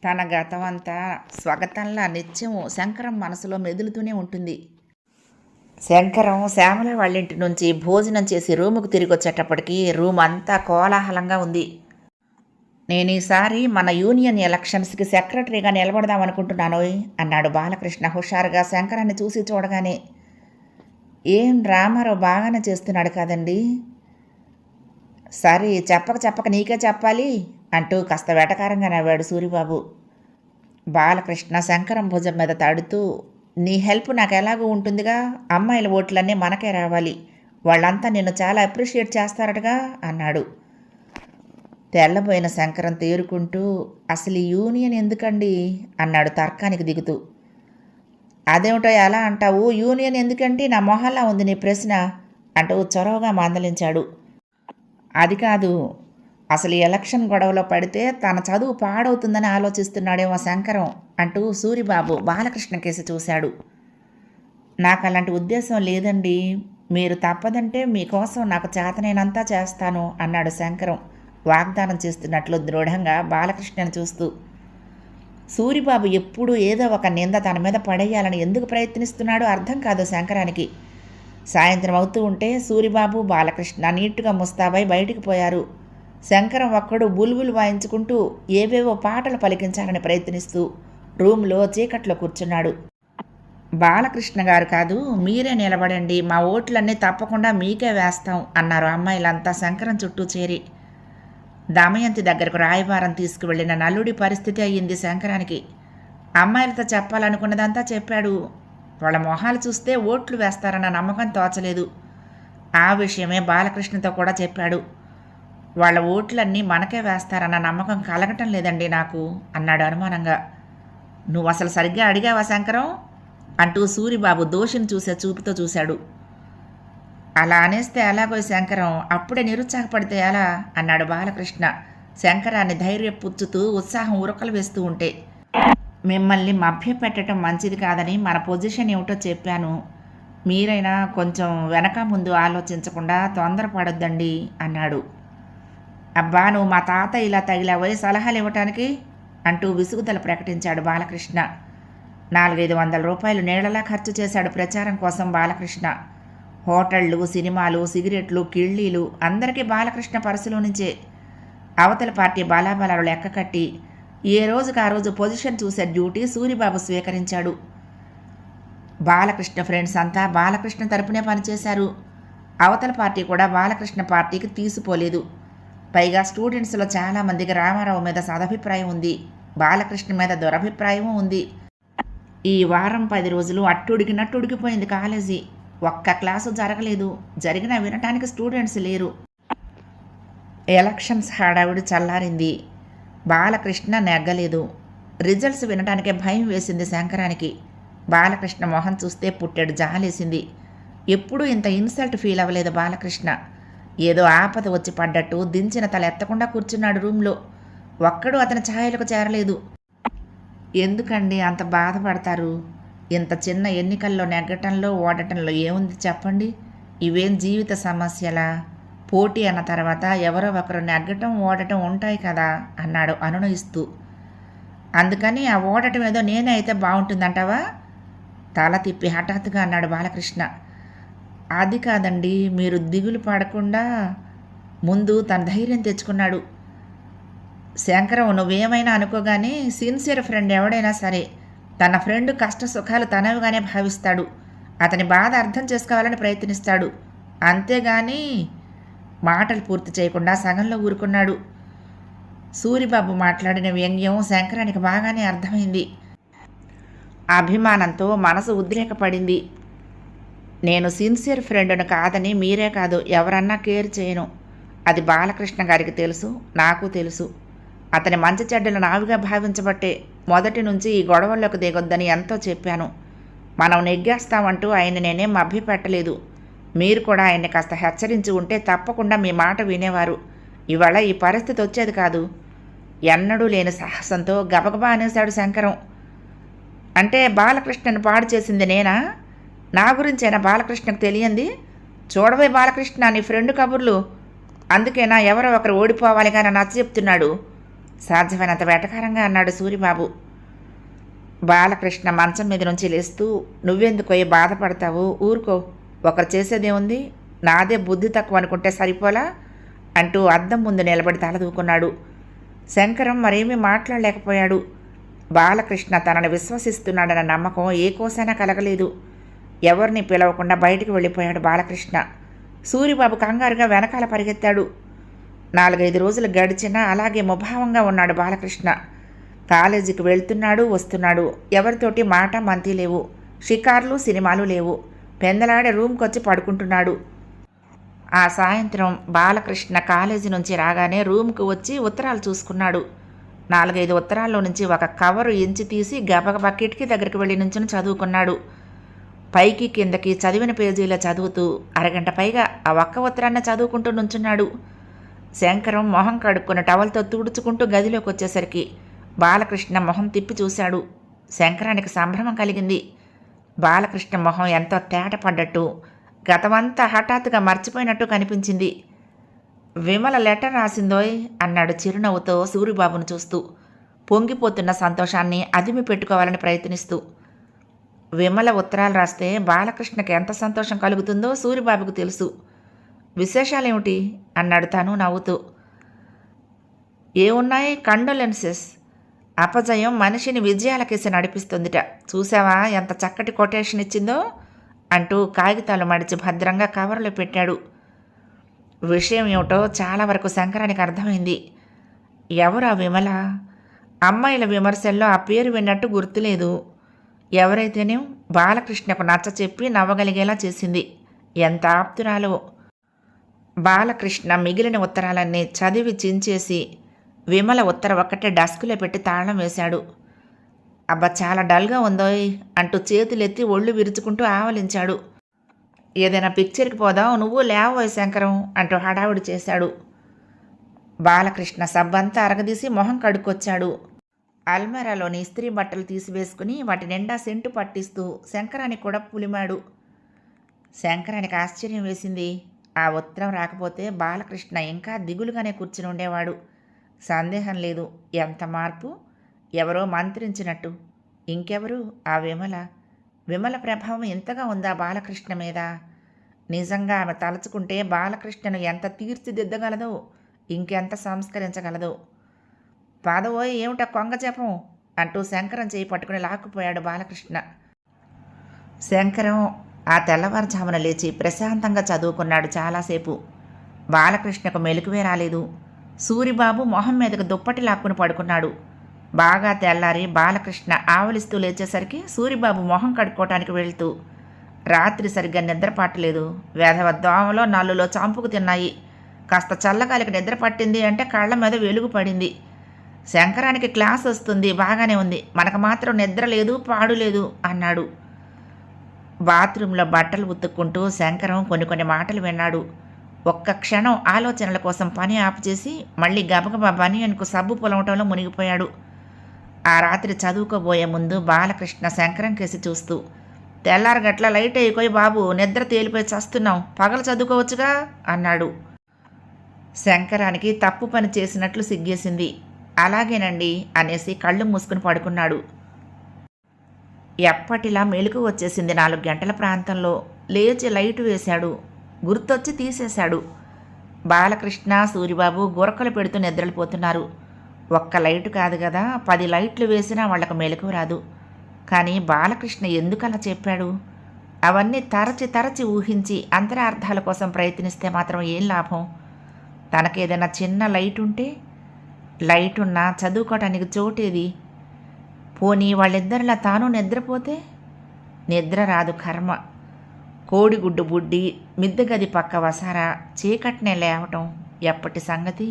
తన గతమంతా స్వగతంలా నిత్యము శంకరం మనసులో మెదులుతూనే ఉంటుంది. శంకరం శ్యామల వాళ్ళింటి నుంచి భోజనం చేసి రూముకు తిరిగి వచ్చేటప్పటికి రూమ్ అంతా కోలాహలంగా ఉంది. నేను ఈసారి మన యూనియన్ ఎలక్షన్స్కి సెక్రటరీగా నిలబడదామనుకుంటున్నానోయ్ అన్నాడు బాలకృష్ణ హుషారుగా శంకరాన్ని చూసి చూడగానే. ఏం రామారావు బాగానే చేస్తున్నాడు కాదండి. సరే చెప్పక నీకే చెప్పాలి అంటూ కాస్త వెటకారంగా నవ్వాడు సూరిబాబు. బాలకృష్ణ శంకరం భుజం మీద తాడుతూ, నీ హెల్ప్ నాకు ఎలాగూ ఉంటుందిగా, అమ్మాయిల ఓట్లన్నీ మనకే రావాలి, వాళ్ళంతా నిన్ను చాలా అప్రిషియేట్ చేస్తారటగా అన్నాడు. తెల్లబోయిన శంకరం తేరుకుంటూ, అసలు ఈ యూనియన్ ఎందుకండి అన్నాడు తర్కానికి దిగుతూ. అదేమిటో ఎలా అంటావు, యూనియన్ ఎందుకంటే నా మొహల్లా ఉంది నీ ప్రశ్న అంటూ చొరవగా మందలించాడు. అది కాదు, అసలు ఎలక్షన్ గొడవలో పడితే తన చదువు పాడవుతుందని ఆలోచిస్తున్నాడేమో శంకరం అంటూ సూరిబాబు బాలకృష్ణ కేసి చూశాడు. నాకు అలాంటి ఉద్దేశం లేదండి, మీరు తప్పదంటే మీకోసం నాకు చేతనైనంతా చేస్తాను అన్నాడు శంకరం వాగ్దానం చేస్తున్నట్లు దృఢంగా బాలకృష్ణను చూస్తూ. సూరిబాబు ఎప్పుడూ ఏదో ఒక నింద తన మీద పడేయాలని ఎందుకు ప్రయత్నిస్తున్నాడో అర్థం కాదు శంకరానికి. సాయంత్రం అవుతూ ఉంటే సూరిబాబు బాలకృష్ణ నీట్గా ముస్తాబై బయటికి పోయారు. శంకరం ఒక్కడు బుల్బుల్ వాయించుకుంటూ ఏవేవో పాటలు పలికించాలని ప్రయత్నిస్తూ రూమ్లో చీకట్లో కూర్చున్నాడు. బాలకృష్ణ గారు కాదు, మీరే నిలబడండి, మా ఓట్లన్నీ తప్పకుండా మీకే వేస్తాం అన్నారు అమ్మాయిలంతా శంకరం చుట్టూ చేరి. దమయంతి దగ్గరకు రాయబారం తీసుకువెళ్లిన నల్లుడి పరిస్థితి అయ్యింది శంకరానికి. అమ్మాయిలతో చెప్పాలనుకున్నదంతా చెప్పాడు. వాళ్ళ మొహాలు చూస్తే ఓట్లు వేస్తారన్న నమ్మకం తోచలేదు. ఆ విషయమే బాలకృష్ణతో కూడా చెప్పాడు. వాళ్ళ ఓట్లన్నీ మనకే వేస్తారన్న నమ్మకం కలగటం లేదండి నాకు అన్నాడు అనుమానంగా. నువ్వు అసలు సరిగ్గా అడిగావా శంకరం అంటూ సూరిబాబు దోషిని చూసే చూపుతో చూశాడు. అలా అనేస్తే ఎలాగో శంకరం, అప్పుడే నిరుత్సాహపడితే ఎలా అన్నాడు బాలకృష్ణ శంకరాన్ని ధైర్యపుచ్చుతూ ఉత్సాహం ఉరకలు వేస్తూ ఉంటే. మిమ్మల్ని మభ్యపెట్టడం మంచిది కాదని మన పొజిషన్ ఏమిటో చెప్పాను. మీరైనా కొంచెం వెనక ముందు ఆలోచించకుండా తొందరపడొద్దండి అన్నాడు. అబ్బా, నువ్వు మా తాత ఇలా తగిలావోయి సలహాలు ఇవ్వటానికి అంటూ విసుగుదల ప్రకటించాడు బాలకృష్ణ. 400-500 రూపాయలు నీళ్లలా ఖర్చు చేశాడు ప్రచారం కోసం బాలకృష్ణ. హోటళ్ళు, సినిమాలు, సిగరెట్లు, కిళ్ళీలు అందరికీ బాలకృష్ణ పర్సులో నుంచే. అవతల పార్టీ బలాబలాలు లెక్క కట్టి ఏ రోజుకు ఆ రోజు పొజిషన్ చూసే డ్యూటీ సూరిబాబు స్వీకరించాడు. బాలకృష్ణ ఫ్రెండ్స్ అంతా బాలకృష్ణ తరపునే పనిచేశారు. అవతల పార్టీ కూడా బాలకృష్ణ పార్టీకి తీసిపోలేదు. పైగా స్టూడెంట్స్లో చాలామందికి రామారావు మీద సదభిప్రాయం ఉంది, బాలకృష్ణ మీద దురభిప్రాయము ఉంది. ఈ వారం 10 రోజులు అట్టుడికినట్టు ఉడికిపోయింది కాలేజీ. ఒక్క క్లాసు జరగలేదు. జరిగినా వినటానికి స్టూడెంట్స్ లేరు. ఎలక్షన్స్ హడావిడి చల్లారింది. బాలకృష్ణ నెగ్గలేదు. రిజల్ట్స్ వినటానికే భయం వేసింది శంకరానికి. బాలకృష్ణ మొహం చూస్తే పుట్టెడు జాలేసింది. ఎప్పుడూ ఇంత ఇన్సల్ట్ ఫీల్ అవ్వలేదు బాలకృష్ణ. ఏదో ఆపద వచ్చి పడ్డట్టు దించిన తల ఎత్తకుండా కూర్చున్నాడు రూమ్లో. ఒక్కడూ అతని ఛాయలకు చేరలేదు. ఎందుకండి అంత బాధపడతారు? ఇంత చిన్న ఎన్నికల్లో నెగ్గటంలో ఓడటంలో ఏముంది చెప్పండి? ఇవేం జీవిత సమస్యలా? పోటీ అన్న తర్వాత ఎవరో ఒకరు నెగ్గటం ఓడటం ఉంటాయి కదా అన్నాడు అనునయిస్తూ. అందుకని ఆ ఓడటం ఏదో నేనే అయితే బాగుంటుందంటావా? తల తిప్పి హఠాత్తుగా అన్నాడు బాలకృష్ణ. అది కాదండి, మీరు దిగులు పడకుండా ముందు తన ధైర్యం తెచ్చుకున్నాడు. శంకరం, నువ్వేమైనా అనుకోగానే సిన్సియర్ ఫ్రెండ్ ఎవడైనా సరే తన ఫ్రెండ్ కష్ట సుఖాలు తనవిగానే భావిస్తాడు. అతని బాధ అర్థం చేసుకోవాలని ప్రయత్నిస్తాడు. అంతేగాని మాటలు పూర్తి చేయకుండా సగంలో ఊరుకున్నాడు. సూరిబాబు మాట్లాడిన వ్యంగ్యం శంకరానికి బాగానే అర్థమైంది. అభిమానంతో మనసు ఉద్రేకపడింది. నేను సిన్సియర్ ఫ్రెండ్ను కాదని మీరే కాదు ఎవరన్నా కేర్ చేయను. అది బాలకృష్ణ గారికి తెలుసు, నాకు తెలుసు. అతని మంచి చెడ్డలు నావిగా భావించబట్టే మొదటి నుంచి ఈ గొడవల్లోకి దిగొద్దని ఎంతో చెప్పాను. మనం నెగ్గేస్తామంటూ ఆయన నేనేం మభ్యపెట్టలేదు. మీరు కూడా ఆయన్ని కాస్త హెచ్చరించి ఉంటే తప్పకుండా మీ మాట వినేవారు. ఇవాళ ఈ పరిస్థితి వచ్చేది కాదు. ఎన్నడూ లేని సాహసంతో గబగబా అనేశాడు శంకరం. అంటే బాలకృష్ణను పాడు చేసింది నేనా? నా గురించేనా బాలకృష్ణకు తెలియంది? చూడవే బాలకృష్ణ, నీ ఫ్రెండ్ కబుర్లు. అందుకేనా ఎవరో ఒకరు ఓడిపోవాలి కానీ నచ్చ చెప్తున్నాడు. సాధ్యమైనంత వెటకారంగా అన్నాడు సూరిబాబు. బాలకృష్ణ మంచం మీద నుంచి లేస్తూ, నువ్వెందుకో బాధపడతావు, ఊరుకో. ఒకరు చేసేదేముంది, నాదే బుద్ధి తక్కువ అనుకుంటే సరిపోలా అంటూ అద్దం ముందు నిలబడి తలదూకున్నాడు. శంకరం మరేమీ మాట్లాడలేకపోయాడు. బాలకృష్ణ తనను విశ్వసిస్తున్నాడన్న నమ్మకం ఏ కోసైనా కలగలేదు. ఎవరిని పిలవకుండా బయటికి వెళ్ళిపోయాడు బాలకృష్ణ. సూరిబాబు కంగారుగా వెనకాల పరిగెత్తాడు. 4-5 రోజులు గడిచినా అలాగే ముభావంగా ఉన్నాడు బాలకృష్ణ. కాలేజీకి వెళ్తున్నాడు, వస్తున్నాడు. ఎవరితోటి మాట మంతి లేవు. షికార్లు సినిమాలు లేవు. పెందలాడే రూమ్కి వచ్చి పడుకుంటున్నాడు. ఆ సాయంత్రం బాలకృష్ణ కాలేజీ నుంచి రాగానే రూమ్కి వచ్చి ఉత్తరాలు చూసుకున్నాడు. 4-5 ఉత్తరాల్లో నుంచి ఒక కవరు ఎంచి తీసి గబగబా కిటికీ దగ్గరికి వెళ్ళి నుంచుని చదువుకున్నాడు. పైకి కిందకి చదివిన పేజీలో చదువుతూ అరగంట పైగా ఆ ఒక్క ఉత్తరాన్ని చదువుకుంటూ నుంచున్నాడు. శంకరం మొహం కడుక్కున్న టవల్తో తుడుచుకుంటూ గదిలోకి వచ్చేసరికి బాలకృష్ణ మొహం తిప్పి చూశాడు. శంకరానికి సంభ్రమం కలిగింది. బాలకృష్ణ మొహం ఎంతో తేటపడ్డట్టు, గతమంతా హఠాత్తుగా మర్చిపోయినట్టు కనిపించింది. విమల లెటర్ రాసిందోయ్ అన్నాడు చిరునవ్వుతో సూరిబాబును చూస్తూ, పొంగిపోతున్న సంతోషాన్ని అదిమి పెట్టుకోవాలని ప్రయత్నిస్తూ. విమల ఉత్తరాలు రాస్తే బాలకృష్ణకి ఎంత సంతోషం కలుగుతుందో సూరిబాబుకు తెలుసు. విశేషాలేమిటి అన్నాడు తను నవ్వుతూ. ఏమున్నాయి, కండోలెన్సెస్. అపజయం మనిషిని విజయాలకేసి నడిపిస్తుందిట. చూసావా ఎంత చక్కటి కొటేషన్ ఇచ్చిందో అంటూ కాగితాలు మడిచి భద్రంగా కవర్లో పెట్టాడు. విషయం ఏమిటో చాలా వరకు శంకరానికి అర్థమైంది. ఎవరు ఆ విమల? అమ్మాయిల విమర్శల్లో ఆ పేరు విన్నట్టు గుర్తులేదు. ఎవరైతేనే బాలకృష్ణకు నచ్చ చెప్పి నవ్వగలిగేలా చేసింది. ఎంత ఆప్తురాలో. బాలకృష్ణ మిగిలిన ఉత్తరాలన్నీ చదివి చించేసి విమల ఉత్తరం ఒక్కటే డస్కులో పెట్టి తాళం వేశాడు. అబ్బా, చాలా డల్గా ఉందోయ్ అంటూ చేతులెత్తి ఒళ్ళు విరుచుకుంటూ ఆవలించాడు. ఏదైనా పిక్చర్కి పోదాం, నువ్వు లేవోయ్ శంకరం అంటూ హడావుడి చేశాడు. బాలకృష్ణ సబ్బంతా అరగదీసి మొహం కడుక్కొచ్చాడు. అల్మారాలోని ఇస్త్రీ బట్టలు తీసివేసుకుని వాటి నిండా సెంటు పట్టిస్తూ శంకరానికి కూడా పులిమాడు. శంకరానికి ఆశ్చర్యం వేసింది. ఆ ఉత్తరం రాకపోతే బాలకృష్ణ ఇంకా దిగులుగానే కూర్చుని ఉండేవాడు. సందేహం లేదు, ఎంత మార్పు! ఎవరో మంత్రించినట్టు. ఇంకెవరు ఆ విమల? విమల ప్రభావం ఎంతగా ఉందా బాలకృష్ణ మీద? నిజంగా ఆమె తలుచుకుంటే బాలకృష్ణను ఎంత తీర్చిదిద్దగలదో, ఇంకెంత సంస్కరించగలదో. పాదవోయ్, ఏమిట కొంగ జపం అంటూ శంకరం చేయి పట్టుకుని లాక్కుపోయాడు బాలకృష్ణ. శంకరం ఆ తెల్లవారుజామున లేచి ప్రశాంతంగా చదువుకున్నాడు చాలాసేపు. బాలకృష్ణకు మెలకువే రాలేదు. సూరిబాబు మొహం మీదకు దుప్పటి లాక్కుని పడుకున్నాడు. బాగా తెల్లారి బాలకృష్ణ ఆవలిస్తూ లేచేసరికి సూరిబాబు మొహం కడుక్కోవటానికి వెళ్తూ, రాత్రి సరిగ్గా నిద్రపట్టలేదు. వేధవ దోమలో నల్లులో చంపుకు తిన్నాయి. కాస్త చల్లగాలికి నిద్ర పట్టింది అంటే కళ్ళ మీద వెలుగు పడింది. శంకరానికి క్లాస్ వస్తుంది, బాగానే ఉంది, మనకు మాత్రం నిద్ర లేదు, పాడు లేదు అన్నాడు. బాత్రూంలో బట్టలు ఉతుక్కుంటూ శంకరం కొన్ని మాటలు విన్నాడు. ఒక్క క్షణం ఆలోచనల కోసం పని ఆపుచేసి మళ్ళీ గబగబా బనియన్కు సబ్బు పొలవటంలో మునిగిపోయాడు. ఆ రాత్రి చదువుకోబోయే ముందు బాలకృష్ణ శంకరం కేసి చూస్తూ, తెల్లారగట్ల లైట్ అయిపోయి బాబు, నిద్ర తేలిపోయి చస్తున్నాం, పగలు చదువుకోవచ్చుగా అన్నాడు. శంకరానికి తప్పు పని చేసినట్లు సిగ్గేసింది. అలాగేనండి అనేసి కళ్ళు మూసుకుని పడుకున్నాడు. ఎప్పటిలా మెలకు వచ్చేసింది 4 గంటల ప్రాంతంలో. లేచి లైటు వేశాడు. గుర్తొచ్చి తీసేశాడు. బాలకృష్ణ, సూరిబాబు గురకలు పెడుతూ నిద్రపోతున్నారు. ఒక్క లైటు కాదు కదా, 10 లైట్లు వేసినా వాళ్లకు మెలకు రాదు. కానీ బాలకృష్ణ ఎందుకలా చెప్పాడు? అవన్నీ తరచి తరచి ఊహించి అంతరార్థాల కోసం ప్రయత్నిస్తే మాత్రం ఏం లాభం? తనకేదైనా చిన్న లైట్ ఉంటే, లైటున్నా చదువుకోవటానికి చోటేది? పోనీ వాళ్ళిద్దరిలా తాను నిద్రపోతే? నిద్ర రాదు, కర్మ. కోడిగుడ్డు బుడ్డి, మిద్దెగది పక్క వసారా, చీకట్నే లేవటం ఎప్పటి సంగతి?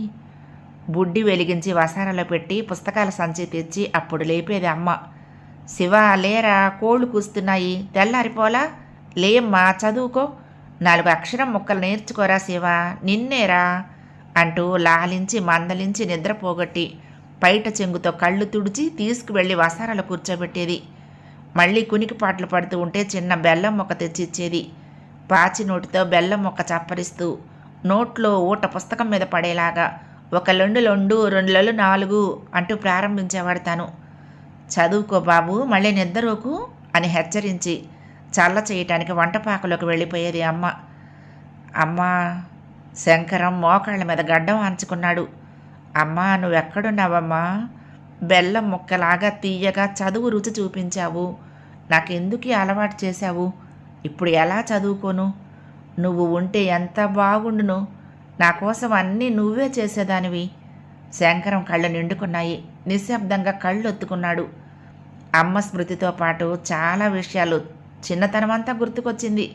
బుడ్డి వెలిగించి వసారాలో పెట్టి పుస్తకాల సంచి తెచ్చి అప్పుడు లేపేది అమ్మ. శివ లేరా, కోళ్ళు కూస్తున్నాయి, తెల్లారిపోలా, లేమ్మా చదువుకో, 4 అక్షరం ముక్కలు నేర్చుకోరా శివ, నిన్నేరా అంటూ లాలించి మందలించి నిద్రపోగొట్టి పైట చెంగుతో కళ్ళు తుడిచి తీసుకువెళ్ళి వసారాలో కూర్చోబెట్టేది. మళ్ళీ కునికిపాట్లు పడుతూ ఉంటే చిన్న బెల్లం మొక్క తెచ్చిచ్చేది. పాచి నోటితో బెల్లం మొక్క చప్పరిస్తూ నోట్లో ఊట పుస్తకం మీద పడేలాగా 1 లొండు 2 లొల్లు 4 అంటూ ప్రారంభించేవాడు తను. చదువుకో బాబు, మళ్ళీ నిద్రోకు అని హెచ్చరించి చల్ల చేయటానికి వంటపాకలోకి వెళ్ళిపోయేది అమ్మ. అమ్మా, శంకరం మోకాళ్ళ మీద గడ్డం ఆంచుకున్నాడు. అమ్మా, నువ్వెక్కడున్నావమ్మా? బెల్లం ముక్కలాగా తీయగా చదువు రుచి చూపించావు. నాకెందుకు అలవాటు చేశావు? ఇప్పుడు ఎలా చదువుకోను? నువ్వు ఉంటే ఎంత బాగుండును. నా కోసం అన్నీ నువ్వే చేసేదానివి. శంకరం కళ్ళు నిండుకున్నాయి. నిశ్శబ్దంగా కళ్ళు ఒత్తుకున్నాడు. అమ్మ స్మృతితో పాటు చాలా విషయాలు చిన్నతనమంతా గుర్తుకొచ్చింది.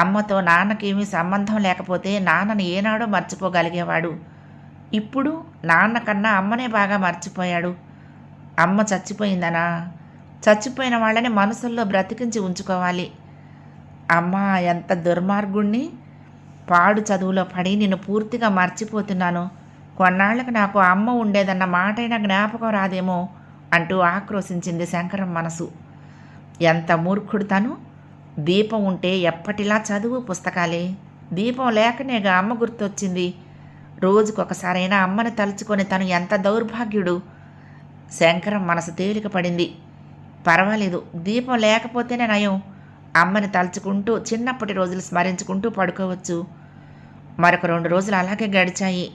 అమ్మతో నాన్నకేమీ సంబంధం లేకపోతే నాన్నని ఏనాడో మర్చిపోగలిగేవాడు. ఇప్పుడు నాన్న కన్నా అమ్మనే బాగా మర్చిపోయాడు. అమ్మ చచ్చిపోయిందనా? చచ్చిపోయిన వాళ్ళని మనసుల్లో బ్రతికించి ఉంచుకోవాలి. అమ్మా, ఎంత దుర్మార్గుణ్ణి! పాడు చదువులో పడి నిన్ను పూర్తిగా మర్చిపోతున్నాను. కొన్నాళ్లకు నాకు అమ్మ ఉండేదన్న మాటైనా జ్ఞాపకం రాదేమో అంటూ ఆక్రోశించింది శంకరం మనసు. ఎంత మూర్ఖుడు తను! దీపం ఉంటే ఎప్పటిలా చదువు పుస్తకాలే. దీపం లేకనేగా అమ్మ గుర్తొచ్చింది. రోజుకొకసారైనా అమ్మని తలుచుకొని తను ఎంత దౌర్భాగ్యుడు! శంకరం మనసు తేలిక పడింది. పర్వాలేదు, దీపం లేకపోతేనే నయం. అమ్మని తలుచుకుంటూ చిన్నప్పటి రోజులు స్మరించుకుంటూ పడుకోవచ్చు. మరొక 2 రోజులు అలాగే గడిచాయి.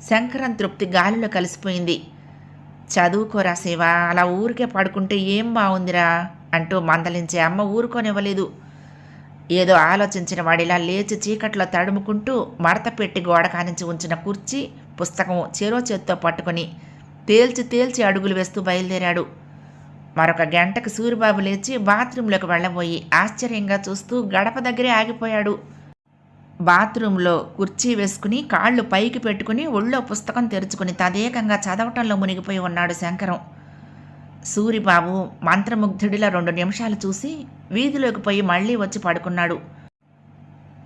శంకరం తృప్తి గాలిలో కలిసిపోయింది. చదువుకోరా శివ, అలా ఊరికే పడుకుంటే ఏం బాగుందిరా అంటూ మందలించే అమ్మ ఊరుకోనివ్వలేదు. ఏదో ఆలోచించిన వాడిలా లేచి చీకట్లో తడుముకుంటూ మడత పెట్టి గోడ కానించి ఉంచిన కుర్చీ, పుస్తకం చెరో చేత్తో పట్టుకొని తేల్చి తేల్చి అడుగులు వేస్తూ బయలుదేరాడు. మరొక గంటకు సూరిబాబు లేచి బాత్రూంలోకి వెళ్ళబోయి ఆశ్చర్యంగా చూస్తూ గడప దగ్గరే ఆగిపోయాడు. బాత్రూంలో కుర్చీ వేసుకుని కాళ్ళు పైకి పెట్టుకుని ఒళ్ళో పుస్తకం తెరుచుకుని తదేకంగా చదవటంలో మునిగిపోయి ఉన్నాడు శంకరం. సూరిబాబు మంత్రముగ్ధుడిలా 2 నిమిషాలు చూసి వీధిలోకి పోయి మళ్ళీ వచ్చి పడుకున్నాడు.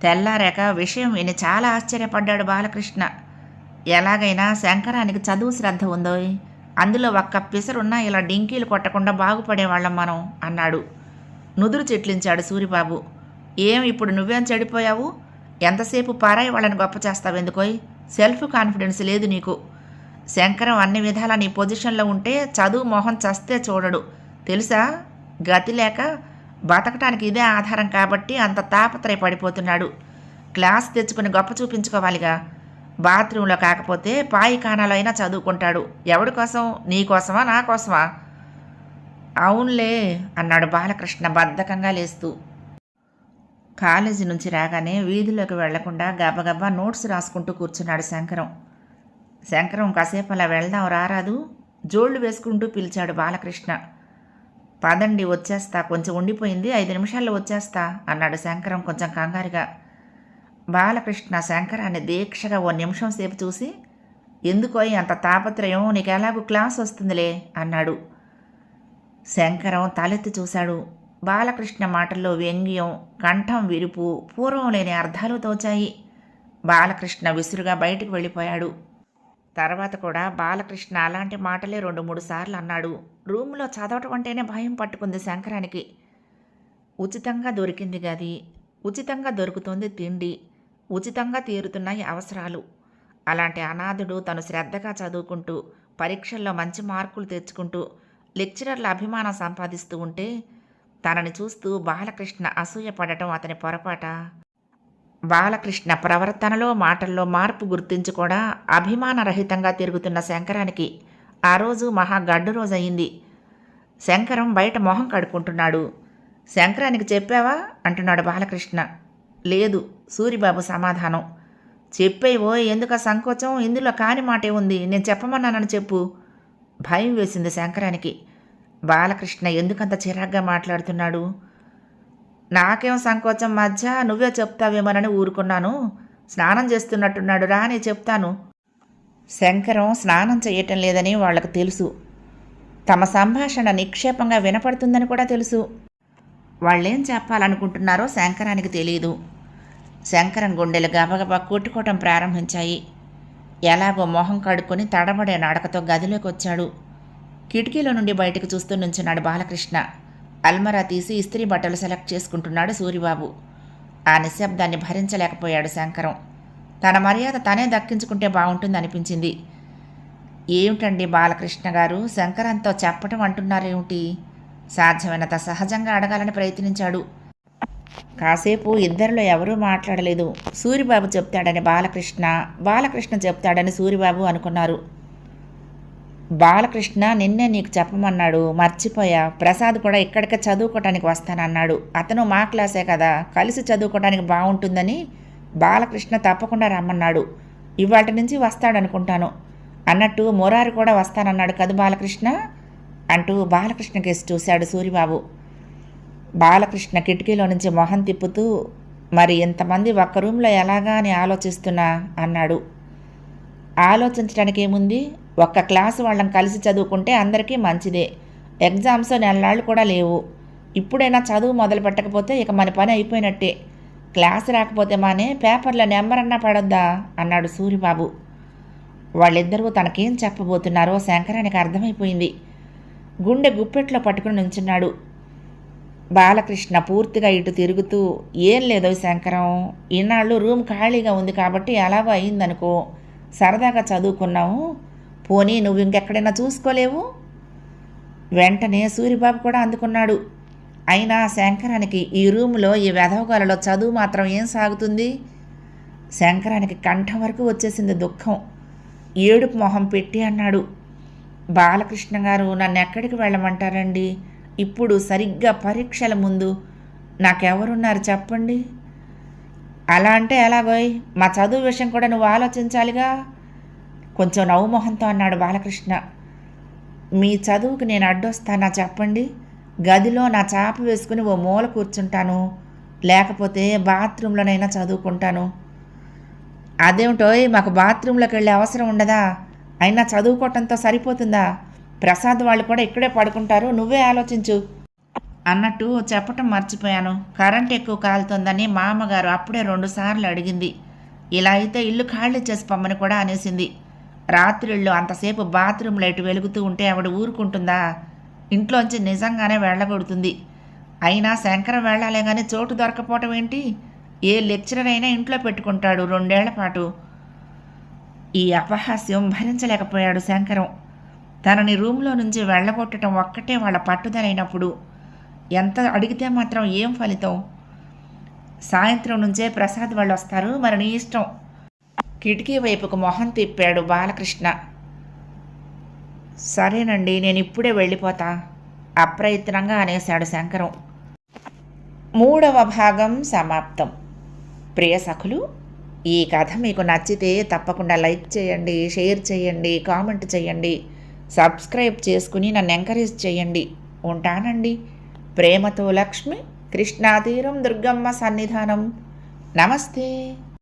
తెల్లారాక విషయం విని చాలా ఆశ్చర్యపడ్డాడు బాలకృష్ణ. ఎలాగైనా శంకరానికి చదువు శ్రద్ధ ఉందో, అందులో ఒక్క పిసరున్నా ఇలా డింకీలు కొట్టకుండా బాగుపడేవాళ్ళం మనం అన్నాడు. నుదురు చెట్లించాడు సూరిబాబు. ఏం ఇప్పుడు నువ్వేం చెడిపోయావు? ఎంతసేపు పారాయి వాళ్ళని గొప్ప చేస్తావెందుకోయ్? సెల్ఫ్ కాన్ఫిడెన్స్ లేదు నీకు. శంకరం అన్ని విధాలా నీ పొజిషన్లో ఉంటే చదువు మొహం చస్తే చూడడు తెలుసా? గతి లేక బతకటానికి ఇదే ఆధారం కాబట్టి అంత తాపత్రయపడిపోతున్నాడు. క్లాస్ తెచ్చుకుని గొప్ప చూపించుకోవాలిగా. బాత్రూంలో కాకపోతే పాయిఖానాలో అయినా చదువుకుంటాడు. ఎవడి కోసం? నీ కోసమా నా కోసమా? అవునులే అన్నాడు బాలకృష్ణ బద్ధకంగా లేస్తూ. కాలేజీ నుంచి రాగానే వీధిలోకి వెళ్లకుండా గబగబా నోట్స్ రాసుకుంటూ కూర్చున్నాడు శంకరం. శంకరం, కాసేపు అలా వెళ్దాం రారాదు? జోళ్లు వేసుకుంటూ పిలిచాడు బాలకృష్ణ. పదండి, వచ్చేస్తా, కొంచెం ఉండిపోయింది, 5 నిమిషాల్లో వచ్చేస్తా అన్నాడు శంకరం కొంచెం కంగారుగా. బాలకృష్ణ శంకరాన్ని దీక్షగా 1 నిమిషం సేపు చూసి, ఎందుకో అంత తాపత్రయం, నీకు ఎలాగూ క్లాస్ వస్తుందిలే అన్నాడు. శంకరం తలెత్తి చూశాడు. బాలకృష్ణ మాటల్లో వ్యంగ్యం, కంఠం విరుపు, పూర్వం లేని అర్థాలు తోచాయి. బాలకృష్ణ విసురుగా బయటకు వెళ్ళిపోయాడు. తర్వాత కూడా బాలకృష్ణ అలాంటి మాటలే 2-3 సార్లు అన్నాడు. రూములో చదవటం అంటేనే భయం పట్టుకుంది శంకరానికి. ఉచితంగా దొరికింది గది, ఉచితంగా దొరుకుతోంది తిండి, ఉచితంగా తీరుతున్నాయి అవసరాలు. అలాంటి అనాథుడు తను శ్రద్ధగా చదువుకుంటూ పరీక్షల్లో మంచి మార్కులు తెచ్చుకుంటూ లెక్చరర్ల అభిమానం సంపాదిస్తూ ఉంటే తనని చూస్తూ బాలకృష్ణ అసూయపడటం అతని పొరపాట. బాలకృష్ణ ప్రవర్తనలో మాటల్లో మార్పు గుర్తించి కూడా అభిమానరహితంగా తిరుగుతున్న శంకరానికి ఆ రోజు మహా గడ్డు రోజయింది. శంకరం బయట మొహం కడుక్కుంటున్నాడు. శంకరానికి చెప్పావా అంటున్నాడు బాలకృష్ణ. లేదు సూరిబాబు సమాధానం. చెప్పేవో ఎందుక సంకోచం, ఇందులో కాని మాటే ఉంది, నేను చెప్పమన్నానని చెప్పు. భయం వేసింది శంకరానికి. బాలకృష్ణ ఎందుకంత చిరాగ్గా మాట్లాడుతున్నాడు? నాకేం సంకోచం మధ్య, నువ్వే చెప్తావేమోనని ఊరుకున్నాను. స్నానం చేస్తున్నట్టున్నాడు రా, నేను చెప్తాను. శంకరం స్నానం చేయటం లేదని వాళ్లకు తెలుసు. తమ సంభాషణ నిక్షేపంగా వినపడుతుందని కూడా తెలుసు. వాళ్ళేం చెప్పాలనుకుంటున్నారో శంకరానికి తెలియదు. శంకరం గుండెలు గబగబా కొట్టుకోవటం ప్రారంభించాయి. ఎలాగో మొహం కడుక్కొని తడబడే నడకతో గదిలోకి వచ్చాడు. కిటికీలో నుండి బయటకు చూస్తూ నుంచున్నాడు బాలకృష్ణ. అల్మరా తీసి ఇస్త్రీ బట్టలు సెలెక్ట్ చేసుకుంటున్నాడు సూరిబాబు. ఆ నిశ్శబ్దాన్ని భరించలేకపోయాడు శంకరం. తన మర్యాద తనే దక్కించుకుంటే బాగుంటుందనిపించింది. ఏమిటండి బాలకృష్ణ గారు, శంకరంతో చెప్పటం అంటున్నారేమిటి? సాధ్యమైనంత సహజంగా అడగాలని ప్రయత్నించాడు. కాసేపు ఇద్దరిలో ఎవరూ మాట్లాడలేదు. సూరిబాబు చెప్తాడని బాలకృష్ణ చెప్తాడని సూరిబాబు అనుకున్నారు. బాలకృష్ణ నిన్నే నీకు చెప్పమన్నాడు, మర్చిపోయా. ప్రసాద్ కూడా ఇక్కడికే చదువుకోవటానికి వస్తానన్నాడు. అతను మా క్లాసే కదా, కలిసి చదువుకోవటానికి బాగుంటుందని బాలకృష్ణ తప్పకుండా రమ్మన్నాడు. ఇవాటి నుంచి వస్తాడనుకుంటాను. అన్నట్టు మొరారు కూడా వస్తానన్నాడు కదా బాలకృష్ణ అంటూ బాలకృష్ణ కేసు చూశాడు సూరిబాబు. బాలకృష్ణ కిటికీలో నుంచి మొహం తిప్పుతూ, మరి ఇంతమంది ఒక్క రూమ్లో ఎలాగా అని ఆలోచిస్తున్నా అన్నాడు. ఆలోచించడానికి ఏముంది, ఒక్క క్లాసు వాళ్ళం కలిసి చదువుకుంటే అందరికీ మంచిదే. ఎగ్జామ్స్ నెలలాళ్ళు కూడా లేవు. ఇప్పుడైనా చదువు మొదలు పెట్టకపోతే ఇక మన పని అయిపోయినట్టే. క్లాసు రాకపోతే మానే పేపర్ల నెంబర్ అన్నా పడొద్దా అన్నాడు సూరిబాబు. వాళ్ళిద్దరూ తనకేం చెప్పబోతున్నారో శంకరానికి అర్థమైపోయింది. గుండె గుప్పెట్లో పట్టుకుని నుంచున్నాడు. బాలకృష్ణ పూర్తిగా ఇటు తిరుగుతూ, ఏం లేదో శంకరం, ఈనాళ్ళు రూమ్ ఖాళీగా ఉంది కాబట్టి ఎలాగో అయిందనుకో, సరదాగా చదువుకున్నావు, పోనీ నువ్వు ఇంకెక్కడైనా చూసుకోలేవు. వెంటనే సూరిబాబు కూడా అందుకున్నాడు. అయినా శంకరానికి ఈ రూములో ఈ వెధవగాలలో చదువు మాత్రం ఏం సాగుతుంది? శంకరానికి కంఠం వరకు వచ్చేసింది దుఃఖం. ఏడుపు మొహం పెట్టి అన్నాడు, బాలకృష్ణ గారు, నన్ను ఎక్కడికి వెళ్ళమంటారండి? ఇప్పుడు సరిగ్గా పరీక్షల ముందు నాకెవరున్నారు చెప్పండి? అలా అంటే ఎలాగోయ్, మా చదువు విషయం కూడా నువ్వు ఆలోచించాలిగా. కొంచెం నవ్వుమొహంతో అన్నాడు బాలకృష్ణ. మీ చదువుకు నేను అడ్డొస్తానా చెప్పండి? గదిలో నా చాప వేసుకుని ఓ మూల కూర్చుంటాను, లేకపోతే బాత్రూంలోనైనా చదువుకుంటాను. అదేమిటోయ్, మాకు బాత్రూంలోకి వెళ్ళే అవసరం ఉండదా? అయినా చదువుకోవటంతో సరిపోతుందా? ప్రసాద్ వాళ్ళు కూడా ఇక్కడే పడుకుంటారు, నువ్వే ఆలోచించు అన్నట్టు చెప్పటం మర్చిపోయాను. కరెంట్ ఎక్కువ కాలుతుందని మా అమ్మగారు అప్పుడే 2 సార్లు అడిగింది. ఇలా అయితే ఇల్లు ఖాళీ చేసి పొమ్మని కూడా అనేసింది. రాత్రిళ్ళు అంతసేపు బాత్రూమ్ లైట్ వెలుగుతూ ఉంటే ఆవిడ ఊరుకుంటుందా? ఇంట్లోంచి నిజంగానే వెళ్ళగొడుతుంది. అయినా శంకరం వెళ్ళాలే కానీ చోటు దొరకపోవటం ఏంటి? ఏ లెక్చరర్ అయినా ఇంట్లో పెట్టుకుంటాడు 2 ఏళ్ల పాటు. ఈ అపహాస్యం భరించలేకపోయాడు శంకరం. తనని రూమ్లో నుంచి వెళ్ళగొట్టడం ఒక్కటే వాళ్ళ పట్టుదలైనప్పుడు ఎంత అడిగితే మాత్రం ఏం ఫలితం? సాయంత్రం నుంచే ప్రసాద్ వాళ్ళు వస్తారు, మరి నీ ఇష్టం. కిటికీ వైపుకు మొహం తిప్పాడు బాలకృష్ణ. సరేనండి, నేను ఇప్పుడే వెళ్ళిపోతా అప్రయత్నంగా అనేశాడు శంకరం. 3వ భాగం సమాప్తం. ప్రియ సఖులు, ఈ కథ మీకు నచ్చితే తప్పకుండా లైక్ చేయండి, షేర్ చేయండి, కామెంట్ చేయండి, సబ్స్క్రైబ్ చేసుకుని నన్ను ఎంకరేజ్ చేయండి. ఉంటానండి. ప్రేమతో లక్ష్మి, కృష్ణాతీరం, దుర్గమ్మ సన్నిధానం. నమస్తే.